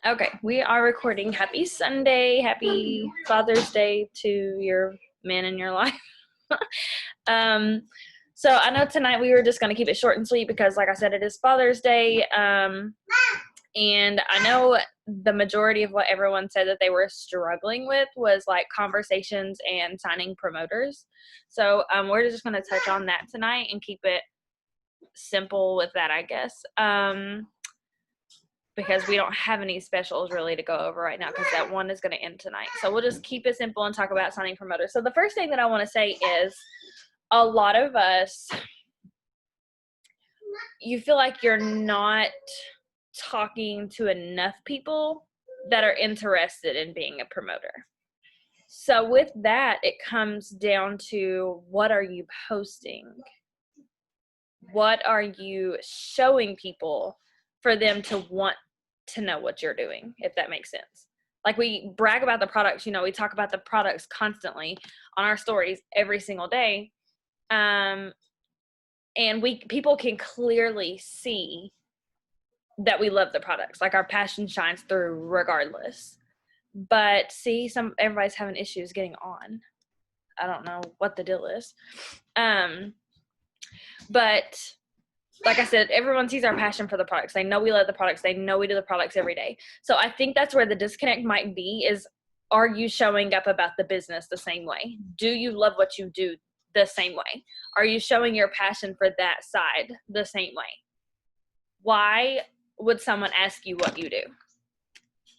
Okay, we are recording. Happy Sunday. Happy Father's Day to your man in your life. um, so I know tonight we were just going to keep it short and sweet because, like I said, it is Father's Day. And I know the majority of what everyone said that they were struggling with was like conversations and signing promoters. So we're just going to touch on that tonight and keep it simple with that, I guess. Because we don't have any specials really to go over right now because that one is going to end tonight. So we'll just keep it simple and talk about signing promoters. So the first thing that I want to say is a lot of us, you feel like you're not talking to enough people that are interested in being a promoter. So with that, it comes down to what are you posting? What are you showing people for them to want to know what you're doing, if that makes sense? Like we brag about the products, we talk about the products constantly on our stories every single day. And people can clearly see that we love the products. Like our passion shines through regardless. But see, everybody's having issues getting on. I don't know what the deal is. But like I said, everyone sees our passion for the products. They know we love the products. They know we do the products every day. So I think that's where the disconnect might be is, are you showing up about the business the same way? Do you love what you do the same way? Are you showing your passion for that side the same way? Why would someone ask you what you do?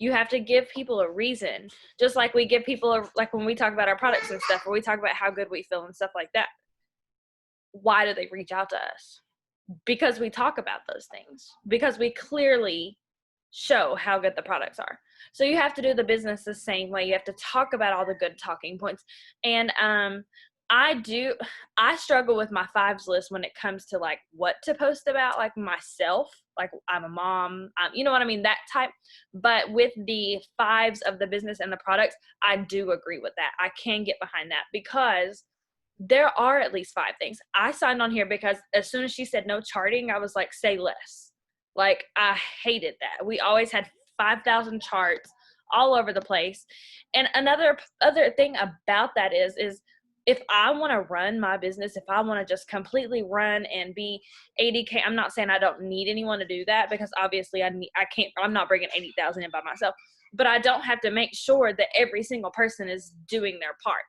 You have to give people a reason, just like we give people, like when we talk about our products and stuff, or we talk about how good we feel and stuff like that. Why do they reach out to us? Because we talk about those things, because we clearly show how good the products are. So you have to do the business the same way. You have to talk about all the good talking points. And I struggle with my fives list when it comes to like what to post about, like myself, like I'm a mom, you know what I mean, that type. But with the fives of the business and the products, I do agree with that. I can get behind that because there are at least 5 things. I signed on here because as soon as she said no charting, I was like, say less. Like, I hated that. We always had 5,000 charts all over the place. And other thing about that is if I want to run my business, if I want to just completely run and be 80K, I'm not saying I don't need anyone to do that because obviously I'm not bringing 80,000 in by myself, but I don't have to make sure that every single person is doing their part.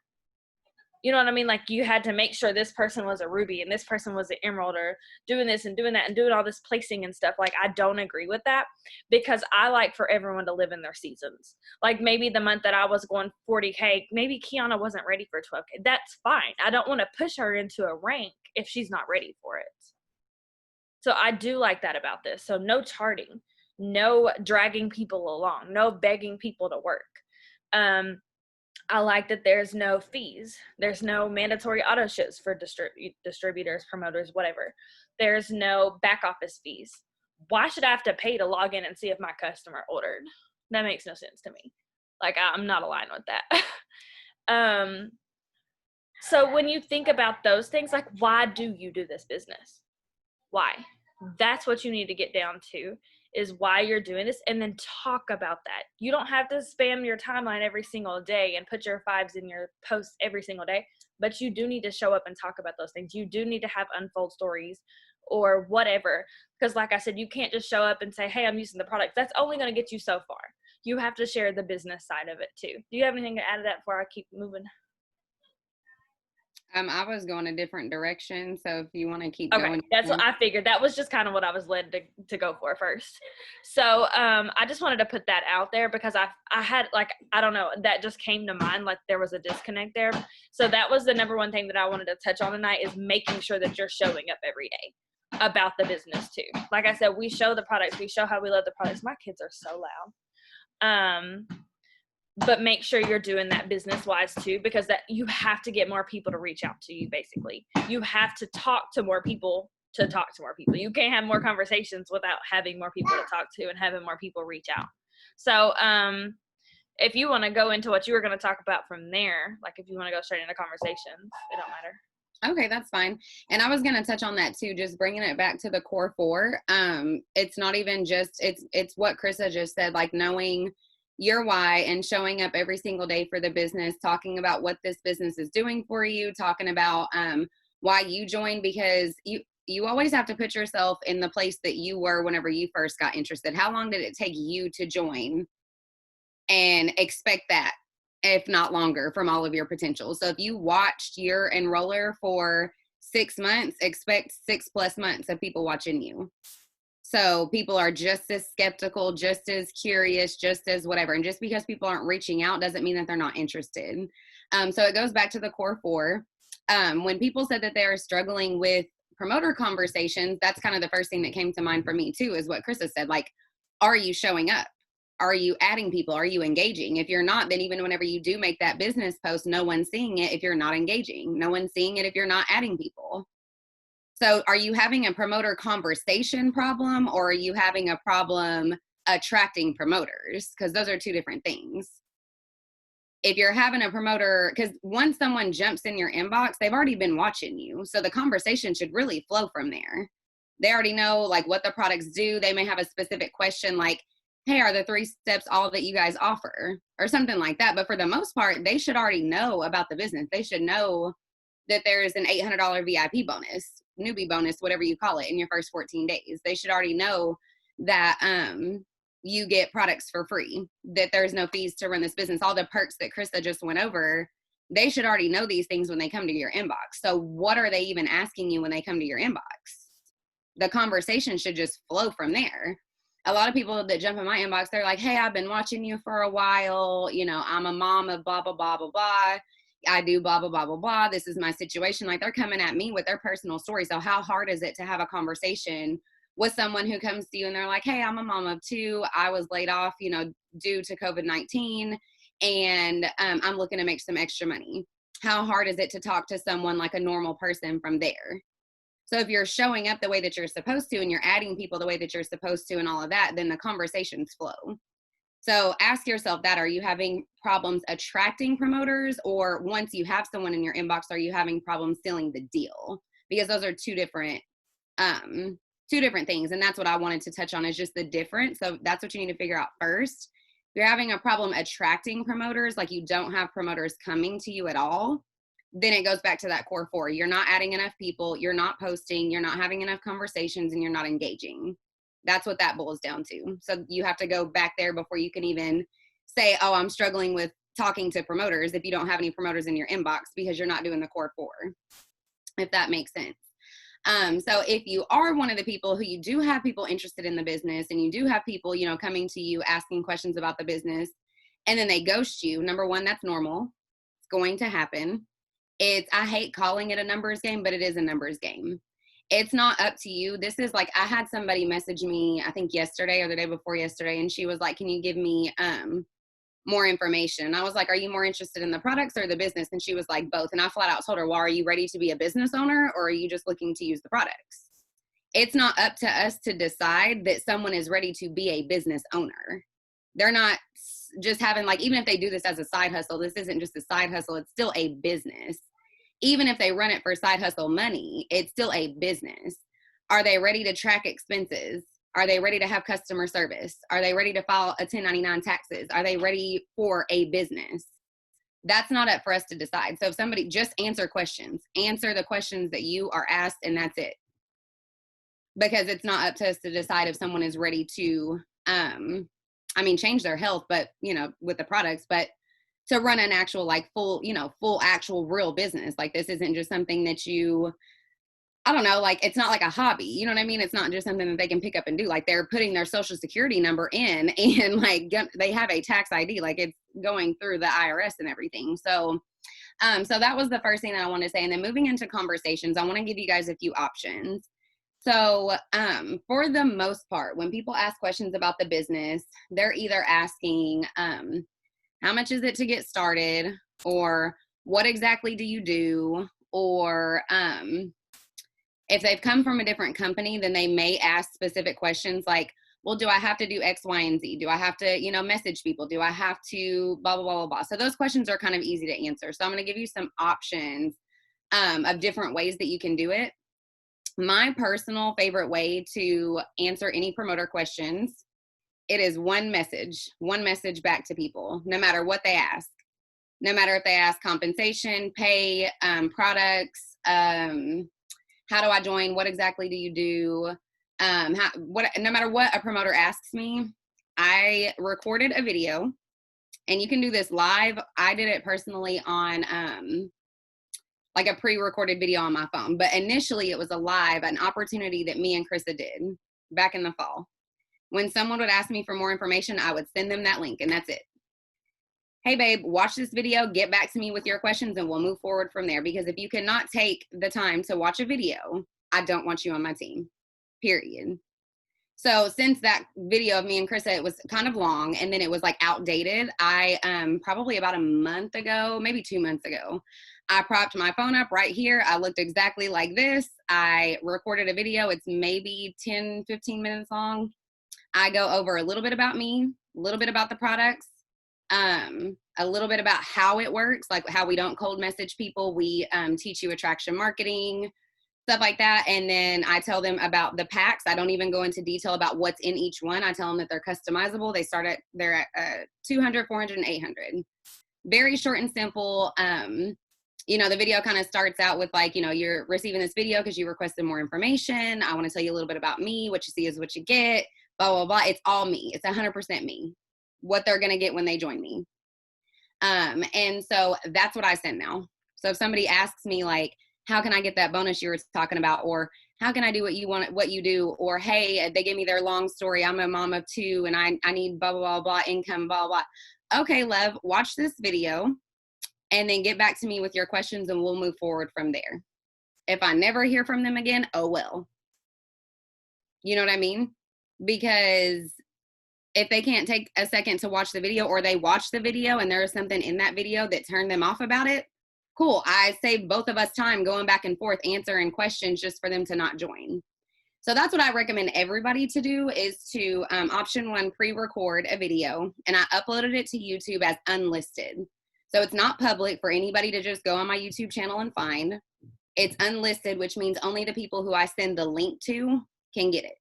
You know what I mean? Like you had to make sure this person was a ruby and this person was an emerald, or doing this and doing that and doing all this placing and stuff. Like I don't agree with that because I like for everyone to live in their seasons. Like maybe the month that I was going 40K, maybe Kiana wasn't ready for 12K. That's fine. I don't want to push her into a rank if she's not ready for it. So I do like that about this. So no charting, no dragging people along, no begging people to work. I like that there's no fees. There's no mandatory auto ships for distributors, promoters, whatever. There's no back office fees. Why should I have to pay to log in and see if my customer ordered? That makes no sense to me. Like I'm not aligned with that. So when you think about those things, like why do you do this business? Why? That's what you need to get down to, is why you're doing this, and then talk about that. You don't have to spam your timeline every single day and put your fives in your posts every single day, but you do need to show up and talk about those things. You do need to have unfold stories or whatever, because like I said, you can't just show up and say, hey, I'm using the product. That's only going to get you so far. You have to share the business side of it too. Do you have anything to add to that before I keep moving? I was going a different direction, so if you want to keep Okay, going. that's what I figured. That was just kind of what I was led to go for first. So I just wanted to put that out there because I had like, I don't know, that just came to mind, like there was a disconnect there. So that was the number one thing that I wanted to touch on tonight, is making sure that you're showing up every day about the business too. Like I said, we show the products, we show how we love the products. My kids are so loud. But make sure you're doing that business wise too, because that you have to get more people to reach out to you. Basically, you have to talk to more people to talk to more people. You can't have more conversations without having more people to talk to and having more people reach out. So if you want to go into what you were going to talk about from there, like if you want to go straight into conversations, it don't matter. Okay, that's fine. And I was going to touch on that too, just bringing it back to the core four. It's not even just, it's what Krista just said, like knowing your why and showing up every single day for the business, talking about what this business is doing for you, talking about why you joined, because you always have to put yourself in the place that you were whenever you first got interested. How long did it take you to join? And expect that, if not longer, from all of your potential. So if you watched your enroller for 6 months, expect 6+ months of people watching you. So people are just as skeptical, just as curious, just as whatever. And just because people aren't reaching out doesn't mean that they're not interested. So it goes back to the core four. When people said that they are struggling with promoter conversations, that's kind of the first thing that came to mind for me too, is what Krista said. Like, are you showing up? Are you adding people? Are you engaging? If you're not, then even whenever you do make that business post, no one's seeing it if you're not engaging. No one's seeing it if you're not adding people. So are you having a promoter conversation problem, or are you having a problem attracting promoters? Because those are two different things. If you're having a promoter, because once someone jumps in your inbox, they've already been watching you. So the conversation should really flow from there. They already know like what the products do. They may have a specific question like, hey, are the 3 steps all that you guys offer, or something like that. But for the most part, they should already know about the business. They should know that there is an $800 VIP bonus, newbie bonus, whatever you call it, in your first 14 days. They should already know that you get products for free, that there's no fees to run this business, all the perks that Krista just went over. They should already know these things when they come to your inbox. So what are they even asking you when they come to your inbox? The conversation should just flow from there. A lot of people that jump in my inbox, they're like, hey, I've been watching you for a while. You know, I'm a mom of blah, blah, blah, blah, blah. I do blah, blah, blah, blah, blah. This is my situation. Like, they're coming at me with their personal story. So how hard is it to have a conversation with someone who comes to you and they're like, hey, I'm a mom of 2. I was laid off, you know, due to COVID-19, and I'm looking to make some extra money. How hard is it to talk to someone like a normal person from there? So if you're showing up the way that you're supposed to and you're adding people the way that you're supposed to and all of that, then the conversations flow. So ask yourself that, are you having problems attracting promoters, or once you have someone in your inbox, are you having problems sealing the deal? Because those are two different things. And that's what I wanted to touch on, is just the difference. So that's what you need to figure out first. If you're having a problem attracting promoters, like you don't have promoters coming to you at all, then it goes back to that core four. You're not adding enough people, you're not posting, you're not having enough conversations, and you're not engaging. That's what that boils down to. So you have to go back there before you can even say, oh, I'm struggling with talking to promoters, if you don't have any promoters in your inbox, because you're not doing the core four, if that makes sense. So if you are one of the people who you do have people interested in the business, and you do have people, you know, coming to you asking questions about the business, and then they ghost you, number one, that's normal. It's going to happen. I hate calling it a numbers game, but it is a numbers game. It's not up to you. This is like, I had somebody message me, I think yesterday or the day before yesterday, and she was like, can you give me more information? And I was like, are you more interested in the products or the business? And she was like, both. And I flat out told her, well, are you ready to be a business owner, or are you just looking to use the products? It's not up to us to decide that someone is ready to be a business owner. They're not just having, like, even if they do this as a side hustle, this isn't just a side hustle, it's still a business. Even if they run it for side hustle money, it's still a business. Are they ready to track expenses? Are they ready to have customer service? Are they ready to file a 1099 taxes? Are they ready for a business? That's not up for us to decide. So if somebody, just answer questions, answer the questions that you are asked, and that's it. Because it's not up to us to decide if someone is ready to, change their health, but, you know, with the products, but to run an actual, like, full actual real business. Like, this isn't just something that you, I don't know, like, it's not like a hobby, you know what I mean? It's not just something that they can pick up and do. Like, they're putting their social security number in, and like, they have a tax ID, like, it's going through the IRS and everything. So that was the first thing that I want to say. And then moving into conversations, I want to give you guys a few options. So for the most part, when people ask questions about the business, they're either asking, how much is it to get started? Or what exactly do you do? Or if they've come from a different company, then they may ask specific questions like, well, do I have to do X, Y, and Z? Do I have to, you know, message people? Do I have to blah, blah, blah, blah, blah? So those questions are kind of easy to answer. So I'm going to give you some options of different ways that you can do it. My personal favorite way to answer any promoter questions, it is one message back to people, no matter what they ask. No matter if they ask compensation, pay, products, how do I join? What exactly do you do? No matter what a promoter asks me, I recorded a video, and you can do this live. I did it personally on like a pre-recorded video on my phone, but initially it was an opportunity that me and Krista did back in the fall. When someone would ask me for more information, I would send them that link, and that's it. Hey babe, watch this video, get back to me with your questions, and we'll move forward from there. Because if you cannot take the time to watch a video, I don't want you on my team, period. So since that video of me and Krista, it was kind of long, and then it was like outdated, I probably about a month ago, maybe 2 months ago, I propped my phone up right here. I looked exactly like this. I recorded a video. It's maybe 10, 15 minutes long. I go over a little bit about me, a little bit about the products, a little bit about how it works, like how we don't cold message people. We teach you attraction marketing, stuff like that. And then I tell them about the packs. I don't even go into detail about what's in each one. I tell them that they're customizable. They're at 200, 400, and 800. Very short and simple. The video kind of starts out with like, you're receiving this video because you requested more information. I want to tell you a little bit about me. What you see is what you get, blah, blah, blah. It's all me. It's 100% me, what they're going to get when they join me. And so that's what I send now. So if somebody asks me like, how can I get that bonus you were talking about? Or how can I do what you do? Or, hey, they gave me their long story. I'm a mom of 2 and I need blah, blah, blah, blah, income, blah, blah. Okay, love, watch this video and then get back to me with your questions and we'll move forward from there. If I never hear from them again, oh well. You know what I mean? Because if they can't take a second to watch the video, or they watch the video and there is something in that video that turned them off about it, cool. I saved both of us time going back and forth answering questions just for them to not join. So that's what I recommend everybody to do, is to option 1, pre-record a video, and I uploaded it to YouTube as unlisted. So it's not public for anybody to just go on my YouTube channel and find. It's unlisted, which means only the people who I send the link to can get it.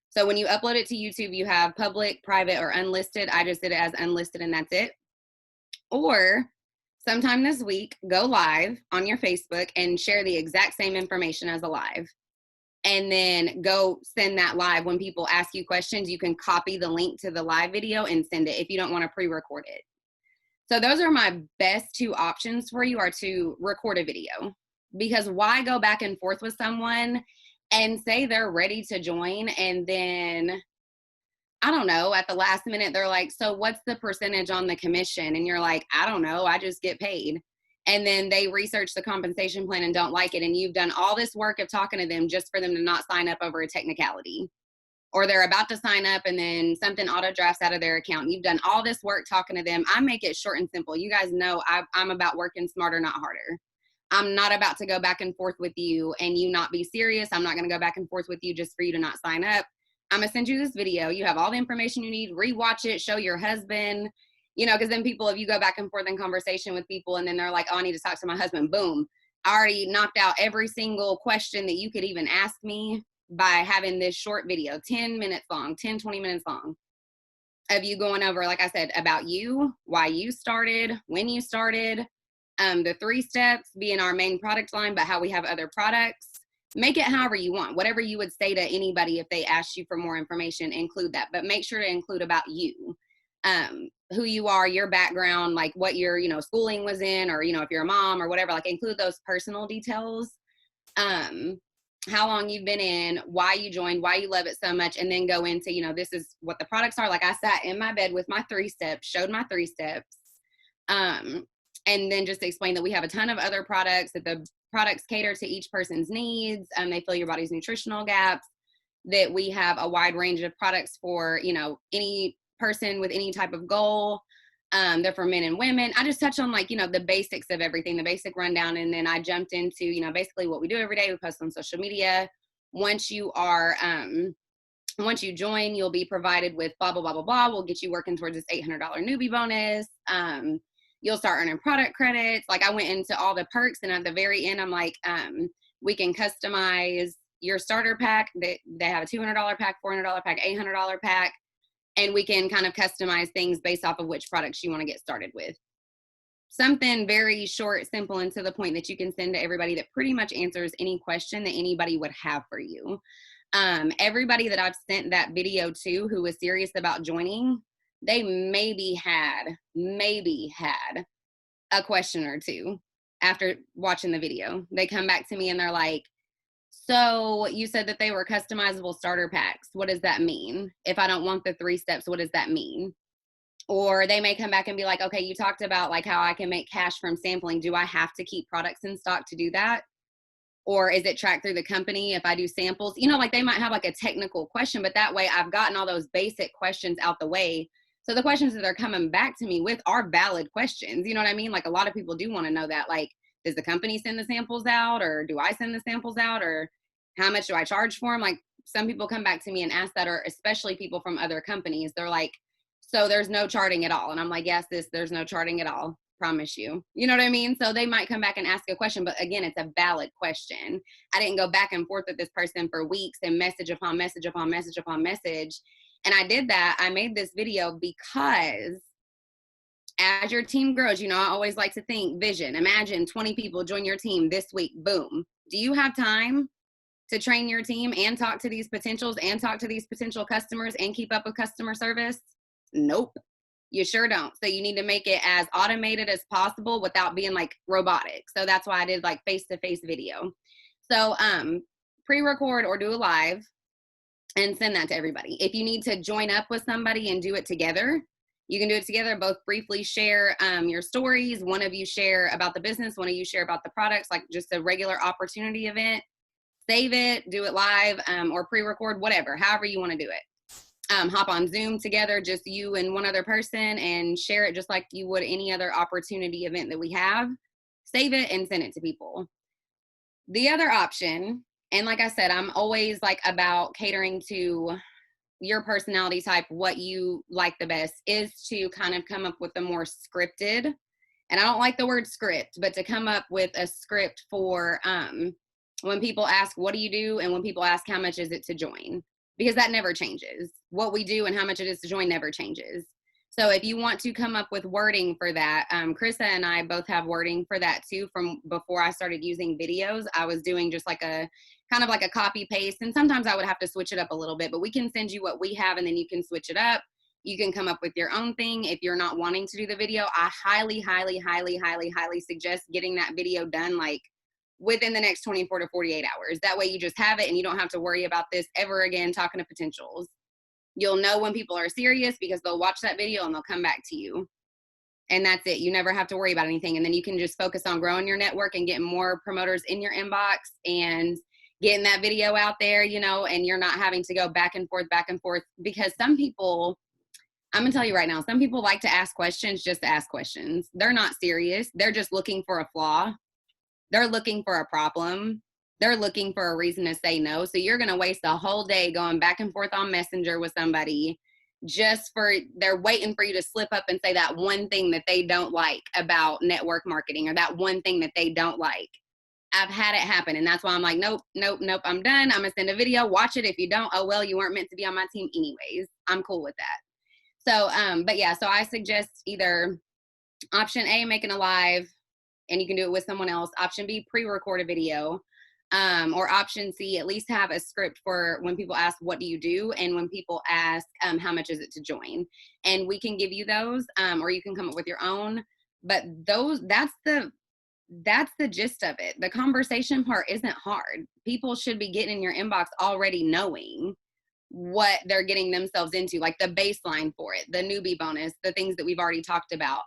So when you upload it to YouTube, you have public, private, or unlisted. I just did it as unlisted and that's it. Or sometime this week, go live on your Facebook and share the exact same information as a live. And then go send that live. When people ask you questions, you can copy the link to the live video and send it if you don't want to pre-record it. So those are my best 2 options for you, are to record a video. Because why go back and forth with someone and say they're ready to join, and then, I don't know, at the last minute, they're like, so what's the percentage on the commission? And you're like, I don't know, I just get paid. And then they research the compensation plan and don't like it. And you've done all this work of talking to them just for them to not sign up over a technicality. Or they're about to sign up and then something auto drafts out of their account. You've done all this work talking to them. I make it short and simple. You guys know I'm about working smarter, not harder. I'm not about to go back and forth with you and you not be serious. I'm not going to go back and forth with you just for you to not sign up. I'm going to send you this video. You have all the information you need. Rewatch it. Show your husband. Because then people, if you go back and forth in conversation with people and then they're like, oh, I need to talk to my husband. Boom. I already knocked out every single question that you could even ask me by having this short video, 10 minutes long, 10, 20 minutes long, of you going over, like I said, about you, why you started, when you started, the 3 steps being our main product line, but how we have other products. Make it however you want. Whatever you would say to anybody if they asked you for more information, include that. But make sure to include about you, who you are, your background, like what your, schooling was in, or, if you're a mom or whatever, like include those personal details. How long you've been in, why you joined, why you love it so much, and then go into, this is what the products are. Like I sat in my bed with my 3 steps, showed my 3 steps, and then just explain that we have a ton of other products, that the products cater to each person's needs, they fill your body's nutritional gaps, that we have a wide range of products for, any person with any type of goal. They're for men and women. I just touched on the basics of everything, the basic rundown. And then I jumped into, basically what we do every day. We post on social media. Once you join, you'll be provided with blah, blah, blah, blah, blah. We'll get you working towards this $800 newbie bonus. You'll start earning product credits. Like, I went into all the perks, and at the very end, I'm like, we can customize your starter pack. They have a $200 pack, $400 pack, $800 pack, and we can kind of customize things based off of which products you want to get started with. Something very short, simple, and to the point that you can send to everybody that pretty much answers any question that anybody would have for you. Everybody that I've sent that video to who was serious about joining, they maybe had a question or two after watching the video. They come back to me and they're like, so you said that they were customizable starter packs. What does that mean? If I don't want the 3 steps, what does that mean? Or they may come back and be like, okay, you talked about like how I can make cash from sampling. Do I have to keep products in stock to do that? Or is it tracked through the company if I do samples? You know, like they might have like a technical question, but that way I've gotten all those basic questions out the way. So the questions that they're coming back to me with are valid questions. You know what I mean? Like, a lot of people do want to know that, like, does the company send the samples out, or do I send the samples out, or how much do I charge for them? Like, some people come back to me and ask that, or especially people from other companies. They're like, so there's no charting at all. And I'm like, yes, there's no charting at all. Promise you. You know what I mean? So they might come back and ask a question, but again, it's a valid question. I didn't go back and forth with this person for weeks and message upon message upon message upon message. And I did that. I made this video because as your team grows, you know, I always like to think vision. Imagine 20 people join your team this week. Boom. Do you have time to train your team and talk to these potentials and talk to these potential customers and keep up with customer service? Nope. You sure don't. So you need to make it as automated as possible without being like robotic. So that's why I did like face-to-face video. So pre-record or do a live and send that to everybody. If you need to join up with somebody and do it together, you can do it together. Both briefly share your stories. One of you share about the business, one of you share about the products, like just a regular opportunity event. Save it, do it live, or pre-record, whatever, however you want to do it. Hop on Zoom together, just you and one other person, and share it just like you would any other opportunity event that we have. Save it and send it to people. The other option, and like I said, I'm always like about catering to your personality type, what you like the best, is to kind of come up with a more scripted, and I don't like the word script, but to come up with a script for when people ask, what do you do? And when people ask, how much is it to join? Because that never changes. What we do and how much it is to join never changes. So if you want to come up with wording for that, Krista and I both have wording for that too. From before I started using videos, I was doing just like a kind of like a copy paste. And sometimes I would have to switch it up a little bit, but we can send you what we have and then you can switch it up. You can come up with your own thing. If you're not wanting to do the video, I highly, highly, highly, highly, highly suggest getting that video done like within the next 24 to 48 hours. That way you just have it and you don't have to worry about this ever again talking to potentials. You'll know when people are serious because they'll watch that video and they'll come back to you. And that's it. You never have to worry about anything. And then you can just focus on growing your network and getting more promoters in your inbox and getting that video out there, you know, and you're not having to go back and forth, because some people, I'm gonna tell you right now, some people like to ask questions just to ask questions. They're not serious. They're just looking for a flaw. They're looking for a problem. They're looking for a reason to say no. So you're going to waste a whole day going back and forth on Messenger with somebody they're waiting for you to slip up and say that one thing that they don't like about network marketing, or that one thing that they don't like. I've had it happen. And that's why I'm like, nope, I'm done. I'm going to send a video. Watch it. If you don't, oh, well, you weren't meant to be on my team anyways. I'm cool with that. So, but yeah, so I suggest either option A, making a live, and you can do it with someone else. Option B, pre-record a video. Or option C, at least have a script for when people ask, what do you do? And when people ask, how much is it to join? And we can give you those, or you can come up with your own. But that's the gist of it. The conversation part isn't hard. People should be getting in your inbox already knowing what they're getting themselves into, like the baseline for it, the newbie bonus, the things that we've already talked about.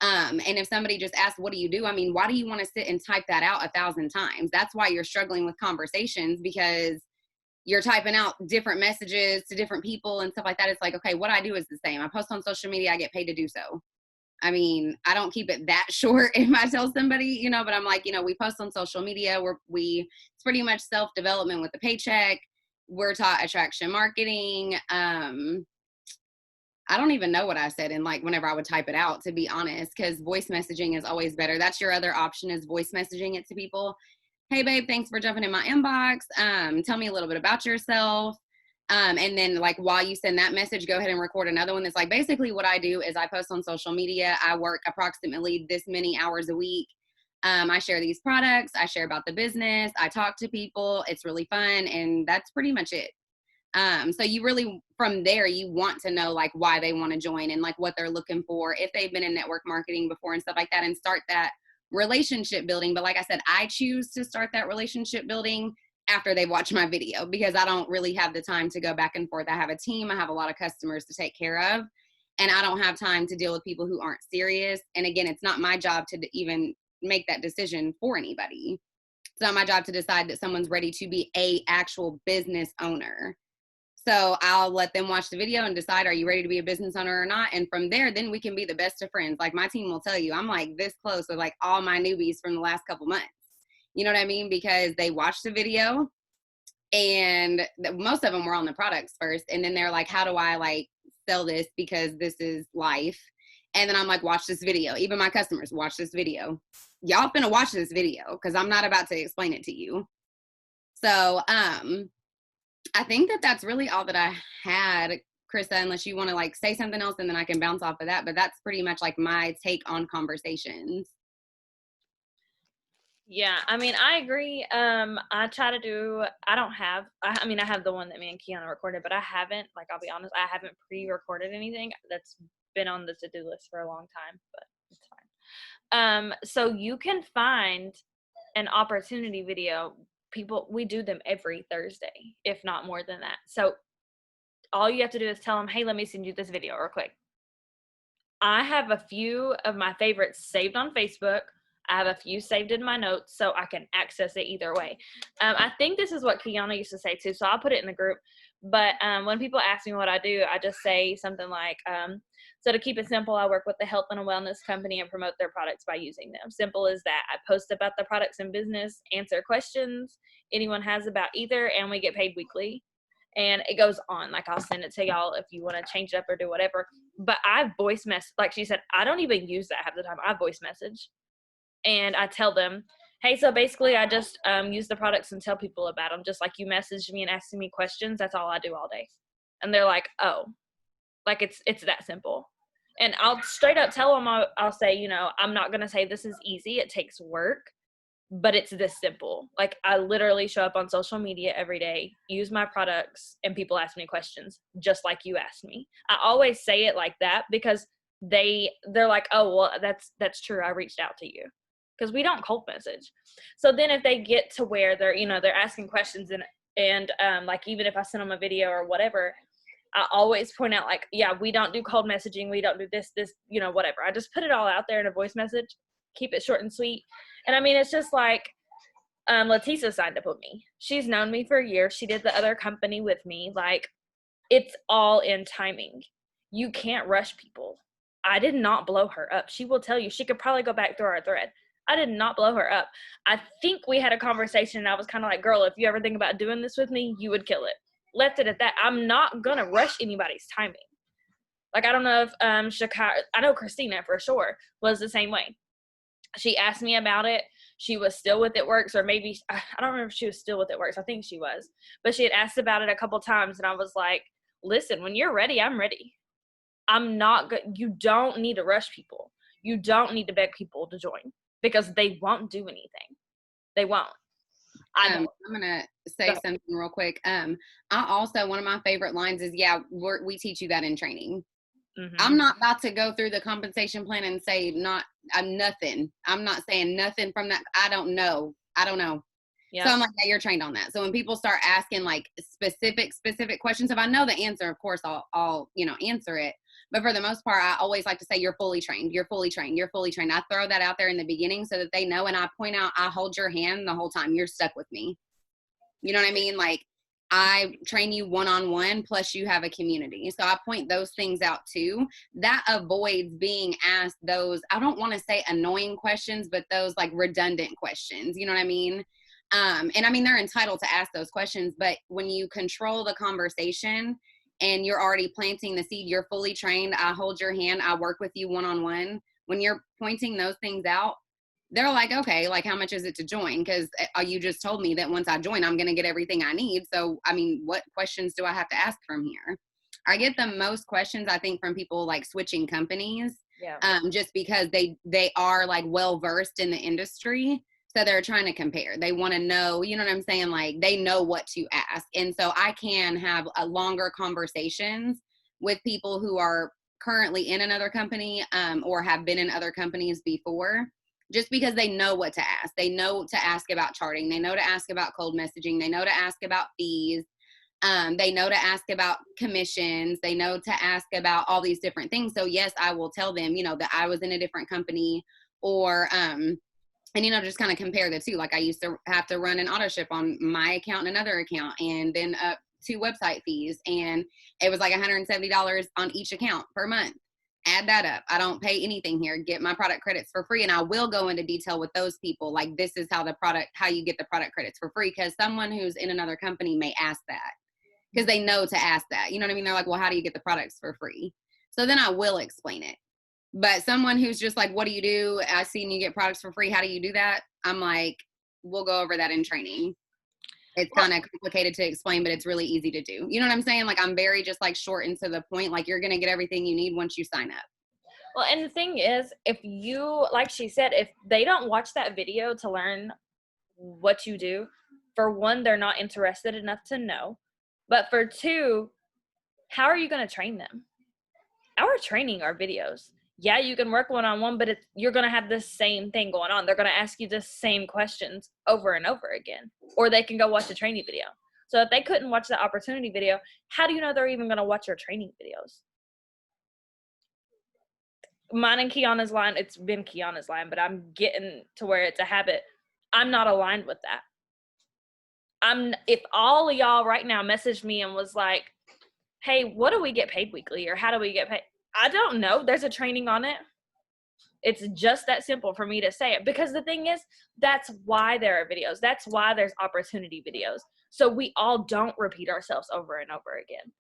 And if somebody just asks, what do you do? I mean, why do you want to sit and type that out 1,000 times? That's why you're struggling with conversations, because you're typing out different messages to different people and stuff like that. It's like, okay, what I do is the same. I post on social media, I get paid to do so. I mean, I don't keep it that short if I tell somebody, you know, but I'm like, you know, we post on social media it's pretty much self-development with a paycheck. We're taught attraction marketing, I don't even know what I said. And like, whenever I would type it out, to be honest, because voice messaging is always better. That's your other option, is voice messaging it to people. Hey babe, thanks for jumping in my inbox. Tell me a little bit about yourself. And then like, while you send that message, go ahead and record another one. That's like, basically what I do is I post on social media. I work approximately this many hours a week. I share these products. I share about the business. I talk to people. It's really fun. And that's pretty much it. So you really, from there, you want to know like why they want to join and like what they're looking for, if they've been in network marketing before and stuff like that, and start that relationship building. But like I said, I choose to start that relationship building after they watch my video, because I don't really have the time to go back and forth. I have a team. I have a lot of customers to take care of, and I don't have time to deal with people who aren't serious. And again, it's not my job to even make that decision for anybody. It's not my job to decide that someone's ready to be a actual business owner. So I'll let them watch the video and decide, are you ready to be a business owner or not? And from there, then we can be the best of friends. Like, my team will tell you, I'm like this close with like all my newbies from the last couple months. You know what I mean? Because they watched the video, and most of them were on the products first. And then they're like, how do I like sell this? Because this is life. And then I'm like, watch this video. Even my customers, watch this video. Y'all finna watch this video, because I'm not about to explain it to you. So, I think that that's really all that I had, Krista, unless you want to like say something else, and then I can bounce off of that. But that's pretty much like my take on conversations. Yeah, I mean, I agree. I try to do, I mean, I have the one that me and Kiana recorded, but I haven't, like, I'll be honest, I haven't pre-recorded anything. That's been on the to-do list for a long time, but it's fine. So you can find an opportunity video. We do them every Thursday, if not more than that. So all you have to do is tell them, hey, let me send you this video real quick. I have a few of my favorites saved on Facebook. I have a few saved in my notes, so I can access it either way. I think this is what Kiana used to say too, so I'll put it in the group. But when people ask me what I do, I just say something like, so to keep it simple, I work with the health and a wellness company and promote their products by using them. Simple as that. I post about the products and business, answer questions anyone has about either, and we get paid weekly. And it goes on. Like, I'll send it to y'all if you want to change it up or do whatever. But I voice message, like she said, I don't even use that half the time. I voice message. And I tell them, hey, so basically I just use the products and tell people about them, just like you messaged me and asking me questions. That's all I do all day. And they're like, oh, like it's that simple. And I'll straight up tell them, I'll say, you know, I'm not going to say this is easy. It takes work, but it's this simple. Like, I literally show up on social media every day, use my products, and people ask me questions just like you asked me. I always say it like that because they're like, oh, well, that's true. I reached out to you. Because we don't cold message. So then if they get to where they're, you know, they're asking questions and like, even if I send them a video or whatever, I always point out like, yeah, we don't do cold messaging. We don't do this, you know, whatever. I just put it all out there in a voice message, keep it short and sweet. And I mean, it's just like, Leticia signed up with me. She's known me for years. She did the other company with me. Like, it's all in timing. You can't rush people. I did not blow her up. She will tell you. She could probably go back through our thread. I did not blow her up. I think we had a conversation and I was kind of like, girl, if you ever think about doing this with me, you would kill it. Left it at that. I'm not going to rush anybody's timing. Like, I don't know if I know Christina for sure was the same way. She asked me about it. She was still with It Works, or maybe, I don't remember if she was still with It Works. I think she was. But she had asked about it a couple times and I was like, listen, when you're ready, I'm ready. I'm not good. You don't need to rush people. You don't need to beg people to join. Because they won't do anything. They won't. I'm going to say something real quick. I also, one of my favorite lines is, yeah, we teach you that in training. Mm-hmm. I'm not about to go through the compensation plan and say nothing. I'm not saying nothing from that. I don't know. Yeah. So I'm like, yeah, you're trained on that. So when people start asking like specific questions, if I know the answer, of course I'll answer it. But for the most part, I always like to say, you're fully trained. You're fully trained. You're fully trained. I throw that out there in the beginning so that they know. And I point out, I hold your hand the whole time. You're stuck with me. You know what I mean? Like, I train you one-on-one, plus you have a community. So I point those things out too. That avoids being asked those, I don't want to say annoying questions, but those like redundant questions. You know what I mean? And I mean, they're entitled to ask those questions, but when you control the conversation, and you're already planting the seed, you're fully trained, I hold your hand, I work with you one-on-one. When you're pointing those things out, they're like, okay, like how much is it to join? Because you just told me that once I join, I'm going to get everything I need. So, I mean, what questions do I have to ask from here? I get the most questions, I think, from people like switching companies, just because they are like well versed in the industry. So they're trying to compare. They want to know, you know what I'm saying? Like they know what to ask. And so I can have a longer conversations with people who are currently in another company, or have been in other companies before, just because they know what to ask. They know to ask about charting. They know to ask about cold messaging. They know to ask about fees. They know to ask about commissions. They know to ask about all these different things. So yes, I will tell them, you know, that I was in a different company, or, and, you know, just kind of compare the two. Like I used to have to run an auto ship on my account and another account, and then up 2 website fees. And it was like $170 on each account per month. Add that up. I don't pay anything here. Get my product credits for free. And I will go into detail with those people. Like this is how you get the product credits for free. Because someone who's in another company may ask that, because they know to ask that. You know what I mean? They're like, well, how do you get the products for free? So then I will explain it. But someone who's just like, what do you do? I've seen you get products for free. How do you do that? I'm like, we'll go over that in training. It's kind of complicated to explain, but it's really easy to do. You know what I'm saying? Like I'm very just like short and to the point. Like you're going to get everything you need once you sign up. Well, and the thing is, if you, like she said, if they don't watch that video to learn what you do, for one, they're not interested enough to know. But for two, how are you going to train them? Our training are videos. Yeah, you can work one-on-one, but you're going to have the same thing going on. They're going to ask you the same questions over and over again, or they can go watch a training video. So if they couldn't watch the opportunity video, how do you know they're even going to watch your training videos? Mine and Kiana's line, it's been Kiana's line, but I'm getting to where it's a habit. I'm not aligned with that. If all of y'all right now messaged me and was like, hey, what do we get paid weekly, or how do we get paid? I don't know. There's a training on it. It's just that simple for me to say it, because the thing is, that's why there are videos. That's why there's opportunity videos. So we all don't repeat ourselves over and over again.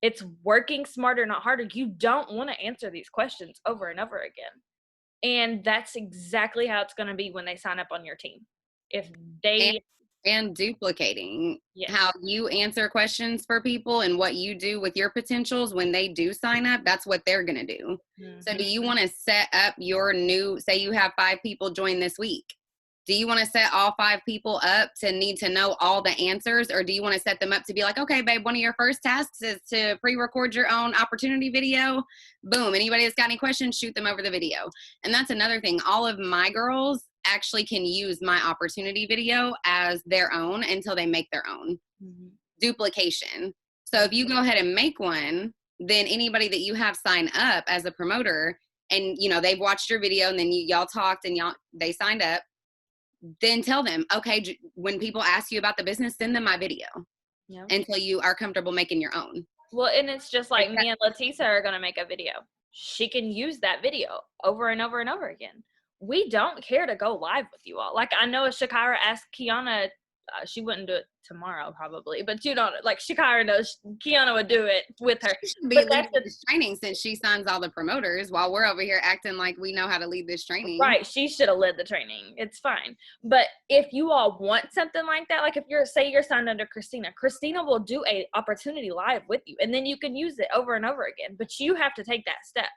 It's working smarter, not harder. You don't want to answer these questions over and over again. And that's exactly how it's going to be when they sign up on your team. If they... And duplicating how you answer questions for people and what you do with your potentials when they do sign up, that's what they're going to do. Mm-hmm. So do you want to set up your new, say you have 5 people join this week. Do you want to set all 5 people up to need to know all the answers? Or do you want to set them up to be like, okay, babe, one of your first tasks is to pre-record your own opportunity video. Boom. Anybody that's got any questions, shoot them over the video. And that's another thing. All of my girls actually can use my opportunity video as their own until they make their own. Mm-hmm. Duplication. So if you go ahead and make one, then anybody that you have sign up as a promoter, and you know they've watched your video, and then y'all talked and they signed up, then tell them, okay, when people ask you about the business, send them my video until you are comfortable making your own. Well, and it's just like me and Leticia are going to make a video. She can use that video over and over and over again. We don't care to go live with you all. Like, I know Shakira asked Kiana, she wouldn't do it tomorrow probably, but you don't, like, Shakira knows Kiana would do it with her. She should be leading this training since she signs all the promoters while we're over here acting like we know how to lead this training. Right. She should have led the training. It's fine. But if you all want something like that, like if say you're signed under Christina will do a opportunity live with you, and then you can use it over and over again, but you have to take that step.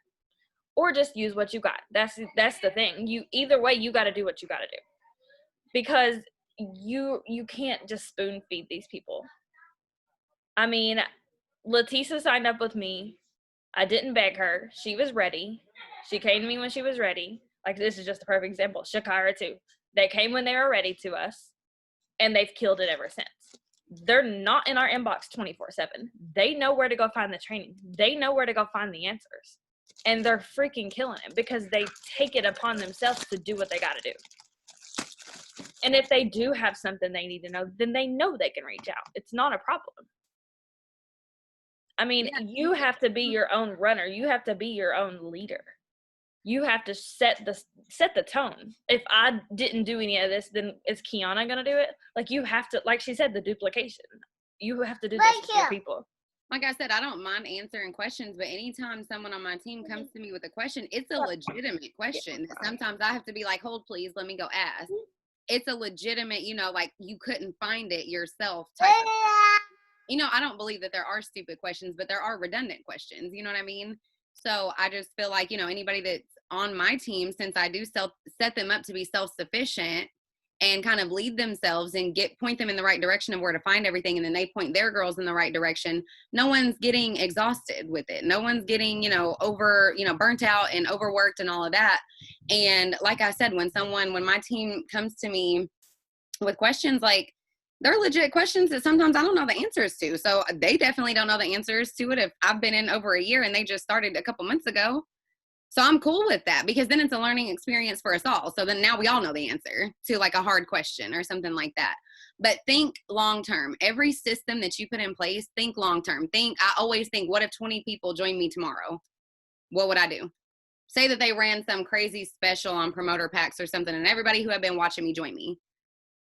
Or just use what you got. That's the thing. Either way, you got to do what you got to do, because you can't just spoon feed these people. I mean, Leticia signed up with me. I didn't beg her. She was ready. She came to me when she was ready. Like, this is just a perfect example. Shakira too. They came when they were ready to us, and they've killed it ever since. They're not in our inbox 24/7. They know where to go find the training. They know where to go find the answers. And they're freaking killing it because they take it upon themselves to do what they got to do. And if they do have something they need to know, then they know they can reach out. It's not a problem. I mean, you have to be your own runner. You have to be your own leader. You have to set the tone. If I didn't do any of this, then is Kiana going to do it? Like, you have to, like she said, the duplication. You have to do this with your people. Like I said, I don't mind answering questions, but anytime someone on my team comes to me with a question, it's a legitimate question. Sometimes I have to be like, hold please, let me go ask. It's a legitimate, like you couldn't find it yourself type of, I don't believe that there are stupid questions, but there are redundant questions. You know what I mean? So I just feel like, anybody that's on my team, since I do set them up to be self-sufficient and kind of lead themselves and point them in the right direction of where to find everything, and then they point their girls in the right direction, no one's getting exhausted with it. No one's getting, burnt out and overworked and all of that. And like I said, when my team comes to me with questions, like, they're legit questions that sometimes I don't know the answers to. So they definitely don't know the answers to it if I've been in over a year and they just started a couple months ago. So I'm cool with that, because then it's a learning experience for us all. So then now we all know the answer to like a hard question or something like that. But think long term. Every system that you put in place, think long term. I always think, what if 20 people join me tomorrow? What would I do? Say that they ran some crazy special on promoter packs or something, and everybody who had been watching me join me.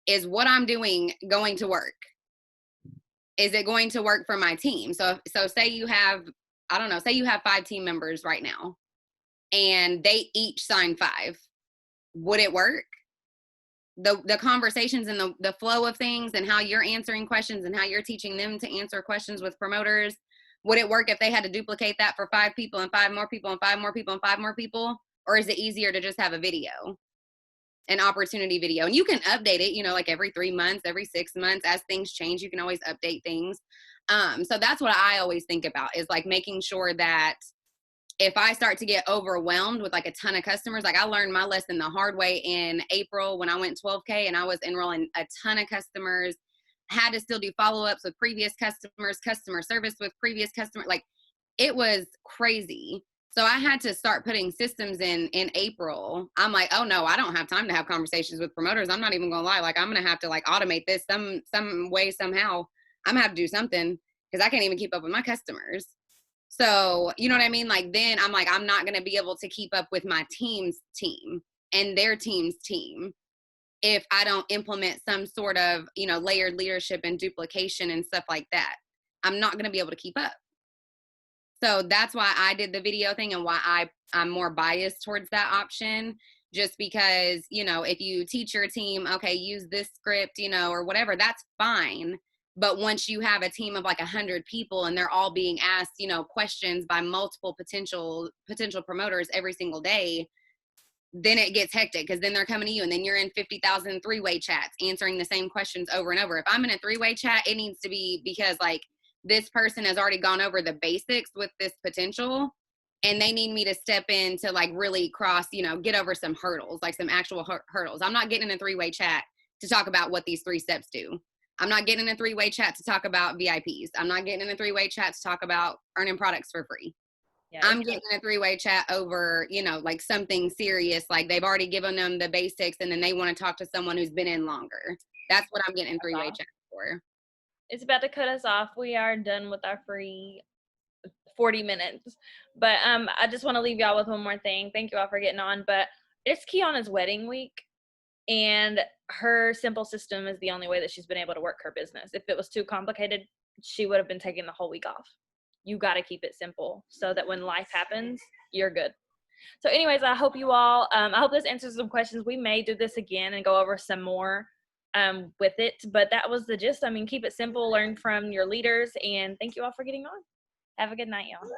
Is what I'm doing going to work? Is it going to work for my team? So say you have, I don't know, say you have 5 team members right now and they each sign 5. Would it work? The conversations and the flow of things and how you're answering questions and how you're teaching them to answer questions with promoters, would it work if they had to duplicate that for 5 people and 5 more people and 5 more people and 5 more people? Or is it easier to just have a video? An opportunity video, and you can update it, like every 3 months, every 6 months. As things change, you can always update things. So that's what I always think about, is like making sure that if I start to get overwhelmed with like a ton of customers, like I learned my lesson the hard way in April when I went 12K and I was enrolling a ton of customers, had to still do follow-ups with previous customers, customer service with previous customers. Like, it was crazy. So I had to start putting systems in April. I'm like, oh no, I don't have time to have conversations with promoters. I'm not even gonna lie. Like, I'm gonna have to like automate this some way, somehow. I'm gonna have to do something, because I can't even keep up with my customers. So, you know what I mean? Like, then I'm like, I'm not gonna be able to keep up with my team's team and their team's team if I don't implement some sort of, layered leadership and duplication and stuff like that. I'm not gonna be able to keep up. So that's why I did the video thing, and why I'm more biased towards that option, just because, if you teach your team, okay, use this script, or whatever, that's fine. But once you have a team of like 100 people and they're all being asked, questions by multiple potential promoters every single day, then it gets hectic, because then they're coming to you, and then you're in 50,000 3-way chats answering the same questions over and over. If I'm in a 3-way chat, it needs to be because like this person has already gone over the basics with this potential, and they need me to step in to like really cross, get over some hurdles, like some actual hurdles. I'm not getting in a 3-way chat to talk about what these 3 steps do. I'm not getting in a 3-way chat to talk about VIPs. I'm not getting in a 3-way chat to talk about earning products for free. Yeah, I'm getting in a 3-way chat over, like something serious, like they've already given them the basics and then they want to talk to someone who's been in longer. That's what I'm getting in 3-way chat for. It's about to cut us off. We are done with our free 40 minutes. But I just want to leave y'all with one more thing. Thank you all for getting on. But it's Kiana's wedding week, and her simple system is the only way that she's been able to work her business. If it was too complicated, she would have been taking the whole week off. You got to keep it simple so that when life happens, you're good. So anyways, I hope you all, I hope this answers some questions. We may do this again and go over some more with it, but that was the gist. I mean, keep it simple, learn from your leaders, and thank you all for getting on. Have a good night, y'all.